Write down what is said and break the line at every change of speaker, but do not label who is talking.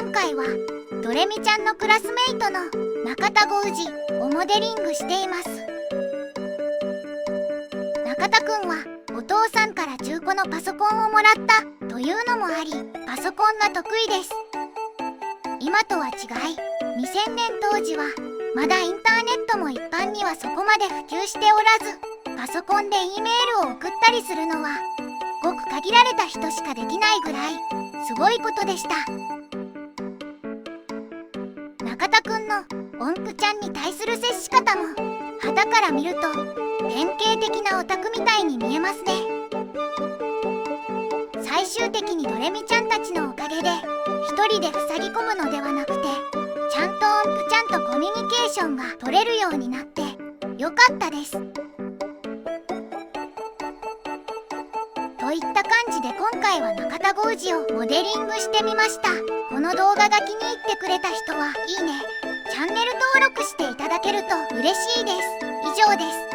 今回はドレミちゃんのクラスメイトの中田豪司をモデリングしています。中田くんはお父さんから中古のパソコンをもらったというのもあり、パソコンが得意です。今とは違い、2000年当時はまだインターネットも一般にはそこまで普及しておらず、パソコンで E メールを送ったりするのはごく限られた人しかできないぐらいすごいことでした。中田くんの音符ちゃんに対する接し方も旗から見ると典型的なオタクみたいに見えますね。最終的にドレミちゃんたちのおかげで一人で塞ぎ込むのではなくて、ちゃんと音符ちゃんとコミュニケーションが取れるようになってよかったです。といった感じで今回は中田豪司をモデリングしてみました。この動画が気に入ってくれた人はいいね、チャンネル登録していただけると嬉しいです。以上です。